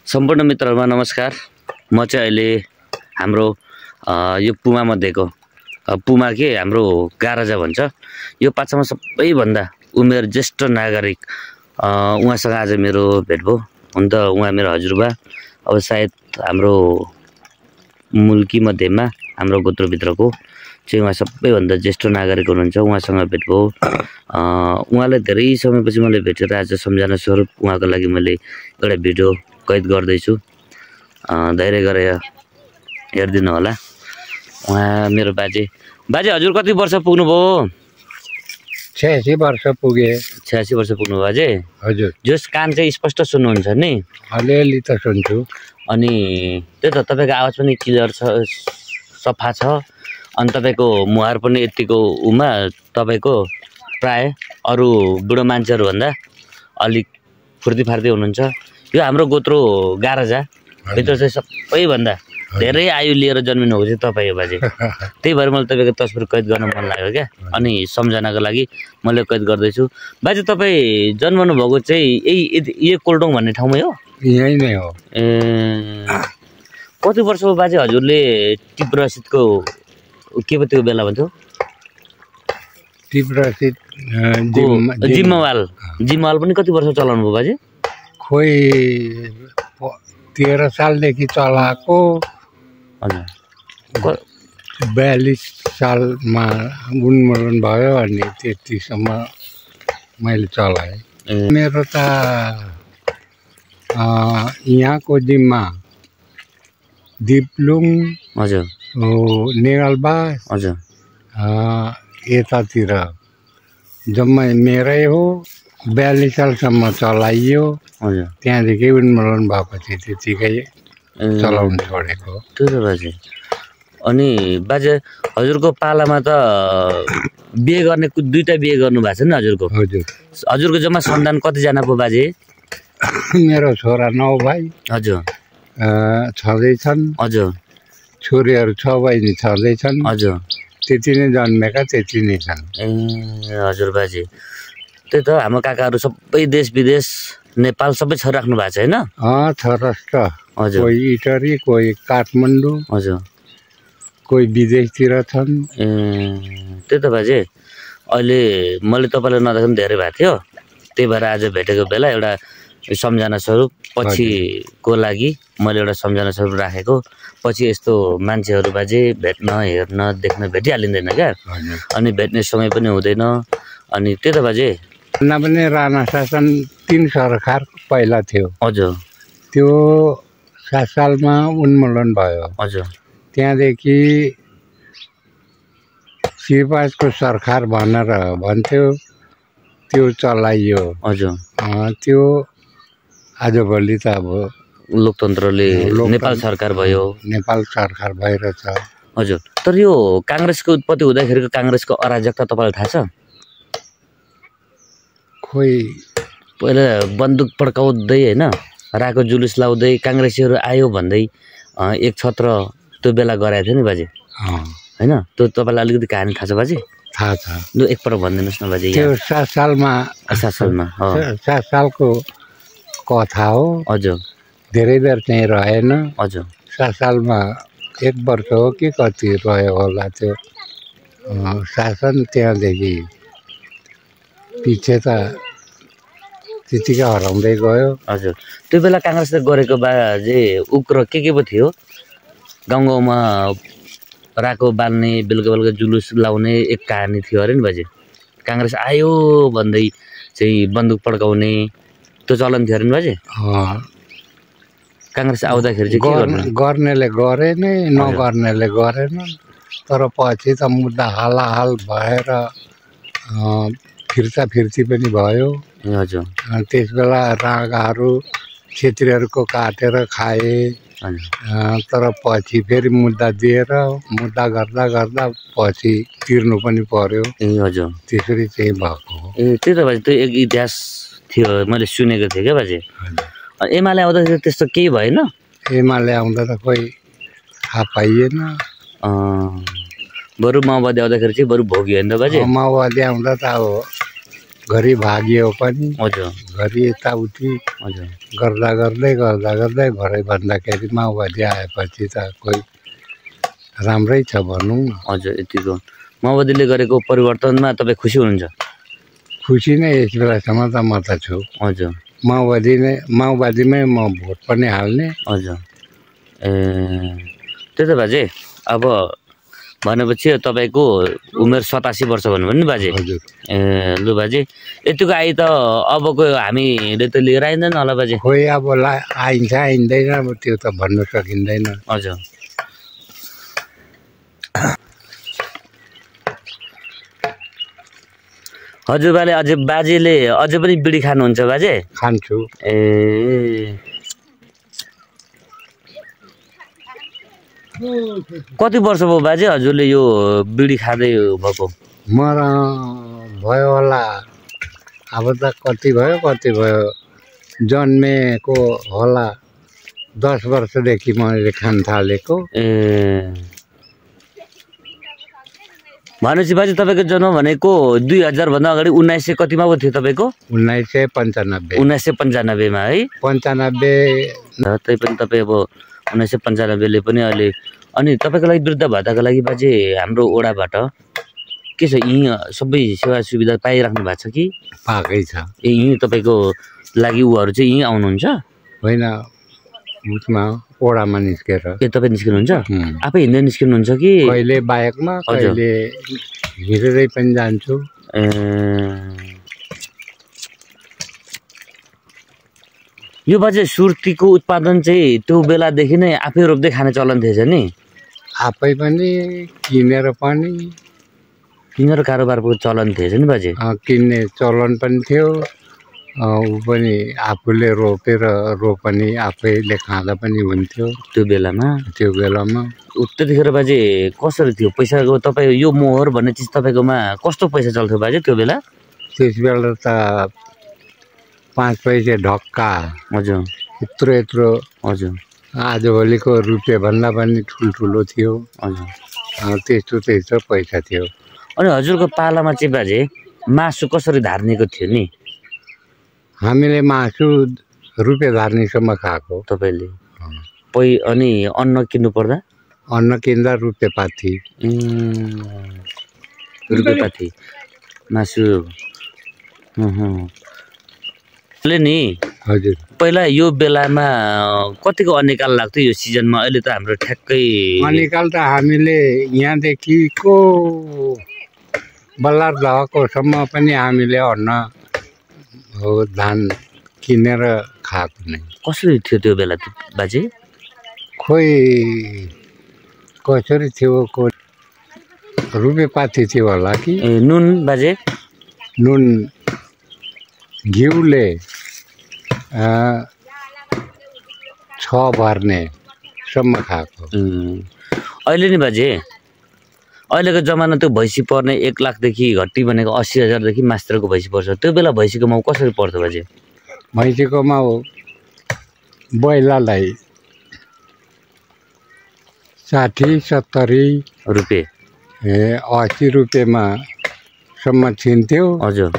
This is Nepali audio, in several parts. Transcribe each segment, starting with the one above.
सम्पूर्ण मित्रहरुमा नमस्कार। म चाहिँ अहिले हाम्रो यो पुमा मध्येको पुमा के हाम्रो गाराजा भन्छ यो पाछामा सबैभन्दा उमेर ज्येष्ठ नागरिक उहाँसँग आज मेरो भेट भयो। हुन त उहाँ मेरो हजुरबा, अब सायद हाम्रो मुल्की मध्येमा हाम्रो गोत्रभित्रको चाहिँ उहाँ सबैभन्दा ज्येष्ठ नागरिक हुनुहुन्छ। उहाँसँग भेट भयो। उहाँलाई धेरै समयपछि मैले भेटेर आज सम्झना स्वरूप उहाँको लागि मैले एउटा भिडियो कैद गर्दैछु। धैर्य गरेर हेरिदिनु होला। उहाँ मेरो बाजे हजुर कति वर्ष पुग्नुभयो? 86 वर्ष पुगे। 86 वर्ष पुग्नु बाजे हजुर। जस कान चाहिँ स्पष्ट सुन्नुहुन्छ नि? अलिअलि त सुन्छु। अनि त्यो त तपाईको आवाज पनि क्लियर छ, सफा छ। अनि तपाईको मुहार पनि यतिको उमा तपाईको प्राय अरु बुढो मान्छेहरु भन्दा अलिक फुर्ती हुनुहुन्छ। यो हाम्रो गोत्रो गाराजा भित्र चाहिँ सबैभन्दा धेरै आयु लिएर जन्मिनु भएको चाहिँ तपाई हो बाजे। त्यही भएर मैले तपाईको तस्बिर कैद गर्न मन लाग्यो क्या। अनि सम्झनाको लागि मैले कैद गर्दैछु। बाजे तपाई जन्मनु भएको चाहिँ यही कोल्डोङ भन्ने ठाउँमै हो? यही नै हो। कति वर्ष हो बाजे हजुरले टिपरसितको के पो त्यो बेला भन्थ्यो? टिपरसित जिम्मावाल पनि कति वर्ष चलाउनु भयो बाजे? खोइ 13 सालदेखि चलाएको। हजुर। 42 सालमा उन्मूलन भयो अनि त्यतिसम्म मैले चलाएँ। मेरो त यहाँको जिम्मा दिप्लुङ, हजुर, नेगलबा, हजुर, यतातिर जम्मै मेरै हो। 42 सालसम्म चलाइयो। हजुर। त्यहाँदेखि उन्मूलन भएपछि त्यतिकै चलाउनु छोडेको। त्यो त बाजे। अनि बाजे हजुरको पालामा त बिहे गर्ने दुईटा बिहे गर्नु भएको छ नि हजुरको? हजुर। हजुरको जम्मा सन्तान कतिजना पो बाजे? मेरो छोरा 9 भाइ। हजुर। छँदैछन्। हजुर। छोरीहरू 6 बहिनी छँदैछन्। हजुर। त्यति नै जन्मेका त्यति नै छन्। हजुर बाजे। त्यही त हाम्रो काकाहरू सबै देश विदेश नेपाल सबै छरिराख्नु भएको छ हैन? छरस्ट। हजुर। कोही इटरी, कोही काठमाडौँ, हजुर, कोही विदेशतिर छन्। त्यही त बाजे। अहिले मैले तपाईलाई नदेख्दा पनि धेरै भएको थियो। त्यही भएर आज भेटेको बेला एउटा सम्झना स्वरूप पछिको लागि मैले एउटा सम्झना स्वरूप राखेको। पछि यस्तो मान्छेहरू बाजे भेट्न हेर्न देख्न भेटिहालिँदैन क्या। अनि भेट्ने समय पनि हुँदैन। अनि त्यही त बाजे। भन्दा पनि राणा शासन 3 सरकार पहिला थियो। हजुर। त्यो 7 सालमा उन्मूलन भयो। हजुर। त्यहाँदेखि सिपासको सरकार भनेर भन्थ्यो, त्यो चलाइयो। हजुर। त्यो आजभोलि त अब लोकतन्त्रले नेपाल सरकार भयो। नेपाल सरकार भइरहेछ। हजुर। तर यो कांग्रेसको उत्पत्ति हुँदाखेरिको कांग्रेसको अराजकता तपाईलाई थाहा छ? खोइ पहिला बन्दुक पड्काउँदै हैन, राको जुलुस लाउँदै कांग्रेसीहरु आयो भन्दै एक छत्र त्यो बेला गराएको थियो नि बाजे हैन? त्यो तपाईलाई अलिकति कहानी थाहा छ बाजे? थाहा छ। लु एकपल्ट भनिदिनुस् न बाजे। त्यो 7 सालमा 7 सालको कथा हो। हजुर। धेरै बेर चाहिँ रहेन। हजुर। 7 सालमा 1 वर्ष हो कि कति रह्यो होला त्यो शासन। त्यहाँदेखि पछि त त्यतिकै हराउँदै गयो। हजुर। त्यो बेला कांग्रेसले गरेको बाजे उग्र के पो थियो? गाउँमा राको बाल्ने, बेलुका जुलुस लाउने एक कहानी थियो अरे नि बाजे। कांग्रेस आयो भन्दै चाहिँ बन्दुक पड्काउने त्यो चलन थियो अरे नि बाजे? कांग्रेस आउँदाखेरि चाहिँ गर्नेले गरे नै, नगर्नेले गरेन। तर पछि त मुद्दा हालाहाल भएर फिर्ती पनि भयो। हजुर। त्यस बेला रागाहरू क्षेत्रीहरूको काटेर खाए। तर पछि फेरि मुद्दा दिएर मुद्दा गर्दा पछि तिर्नु पनि पर्यो। हजुर। त्यसरी चाहिँ भएको हो। त्यही त बाजे। त्यो एक इतिहास थियो, मैले सुनेको थिएँ क्या बाजे। एमाले आउँदाखेरि त्यस्तो केही भएन? एमाले आउँदा त खोइ थाहा पाइएन। बरु माओवादी आउँदाखेरि चाहिँ बरु भोग्यो हैन त बाजे? माओवादी आउँदा त अब घरि भागियो पनि हजुर घरि यताउति हजुर गर्दा गर्दै भरे भन्दाखेरि माओवादी आएपछि त कोही राम्रै छ भनौँ न। हजुर यतिको माओवादीले गरेको परिवर्तनमा तपाईँ खुसी हुनुहुन्छ? खुसी नै यस बेलासम्म त म त छु। हजुर माओवादीमै म भोट पनि हाल्ने। हजुर ए त्यही त बाजे अब भनेपछि तपाईँको उमेर 87 वर्ष भन्नुभयो नि बाजे? हजुर ए लु बाजे यतिको आइ त अबको हामीले त लिएर आइँदैन होला बाजे? खोइ अब आइन्छ आइँदैन अब त्यो त भन्नु सकिँदैन। हजुर हजुरबाले अझै बाजेले अझै पनि बिडी खानुहुन्छ बाजे? खान्छु। ए कति वर्ष भयो बाजे हजुरले यो बिडी खाँदै भएको? म भयो होला अब त कति भयो जन्मेको होला 10 वर्षदेखि मैले खान थालेको। ए भनेपछि बाजे तपाईँको जन्म भनेको 2000 भन्दा अगाडि 1900 कतिमा पो थियो तपाईँको? 1995। 1995 मा है? 95 तै पनि तपाईँ अब 1995 ले पनि अहिले अनि तपाईँको लागि वृद्ध भत्ताको लागि बाजे हाम्रो ओडाबाट के छ यहीँ सबै सेवा सुविधा पाइराख्नु भएको छ कि? पाएकै छ। ए यहीँ तपाईँको लागि उहरू चाहिँ यहीँ आउनुहुन्छ? होइन उसमा ओडामा निस्केर। ए तपाईँ निस्किनुहुन्छ? आफै हिँड्दै निस्किनुहुन्छ कि? कहिले बाइकमा कहिले हिँडेरै पनि जान्छु। यो बाजे सुर्तीको उत्पादन चाहिँ त्यो बेलादेखि नै आफै रोप्दै खाने चलन थिएछ नि? आफै पनि किनेर कारोबारको चलन थिएछ नि बाजे? किन्ने चलन पनि थियो। ऊ पनि आफूले रोपेर रोपनी आफैले खाँदा पनि हुन्थ्यो त्यो बेलामा। त्यतिखेर बाजे कसरी थियो पैसाको? तपाईँ यो मोहर भन्ने चिज तपाईँकोमा कस्तो पैसा चल्थ्यो बाजे त्यो बेला? त्यस बेला त 5 पैसा ढक्का। हजुर यत्रो हजुर आजभोलिको रुपियाँ भन्दा पनि ठुल्ठुलो थियो। हजुर त्यस्तो पैसा थियो। अनि हजुरको पालामा चाहिँ बाजे मासु कसरी धार्नेको थियो नि? हामीले मासु रुपियाँ धार्नेसम्म खाएको। तपाईँले अनि अन्न किन्नु पर्दा? अन्न किन्दा रुपियाँ पाथी। रुपियाँ पाथी मासु नि? हजुर पहिला यो बेलामा कतिको अनिकाल लाग्थ्यो यो सिजनमा? अहिले त हाम्रो ठ्याक्कै अनिकाल त हामीले यहाँदेखिको बल्लार दहकोसम्म पनि हामीले अन्न हो धान किनेर खाएको नै। कसरी थियो त्यो बेला बाजे? खोइ कसरी थियो रुपियाँ पाथी थियो होला कि? नुन बाजे? नुन घिउले 6 भर्नेसम्म खाएको। अहिले नि बाजे अहिलेको जमाना त्यो भैँसी पर्ने 1 लाखदेखि घट्टी भनेको 80,000 मास्टरको भैँसी पर्छ। त्यो बेला भैँसीको माउ कसरी पर्थ्यो बाजे? भैँसीको माउ बैलालाई 60-70 रुपियाँ 80 रुपियाँमा सम्म छिन्थ्यो। हजुर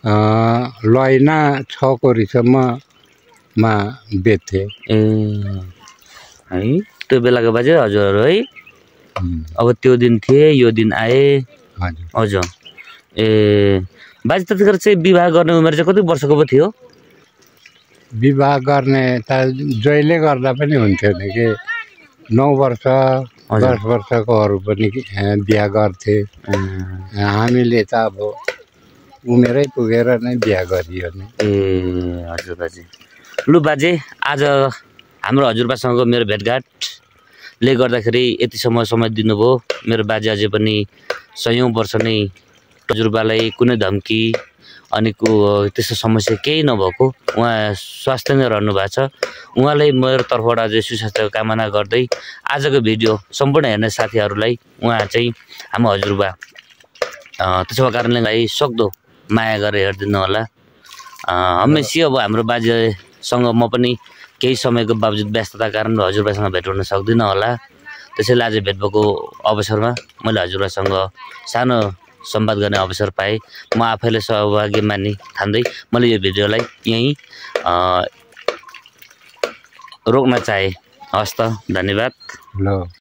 लैना 6 कोरीसम्ममा बेच्थे। ए है त्यो बेलाको बाजे हजुरहरू है? अब त्यो दिन थिए यो दिन आए। हजुर ए बाजे त्यतिखेर चाहिँ विवाह गर्ने उमेर चाहिँ कति वर्षको पो थियो? विवाह गर्ने त जहिले गर्दा पनि हुन्थ्यो नि कि 9 वर्ष 10 वर्षकोहरू पनि बिहा गर्थे। हामीले त अब उमेरै पुगेर नै बिहा गरियो नि। ए हजुर बाजे। लु बाजे आज हाम्रो हजुरबासँगको मेरो भेटघाटले गर्दाखेरि यति समय दिनुभयो। मेरो बाजे अझै पनि 100औं वर्ष नै हजुरबालाई कुनै धम्की अनि त्यस्तो समस्या केही नभएको उहाँ स्वास्थ्य नै रहनु भएको छ। उहाँलाई मेरो तर्फबाट अझै सुस्वास्थ्यको कामना गर्दै आजको भिडियो सम्पूर्ण हेर्ने साथीहरूलाई उहाँ चाहिँ हाम्रो हजुरबा त्यसो कारणले भाइ सक्दो माया गरेर हेरिदिनु होला। हमेसा अब हाम्रो बाजेसँग म पनि केही समयको बावजुद व्यस्तता कारण हजुरबासँग भेट गर्न सक्दिनँ होला। त्यसैले आज भेट भएको अवसरमा मैले हजुरबासँग सानो संवाद गर्ने अवसर पाएँ। म आफैले सहभागी मान्ने ठान्दै मैले यो भिडियोलाई यहीँ रोक्न चाहे। हस् त, धन्यवाद। ल।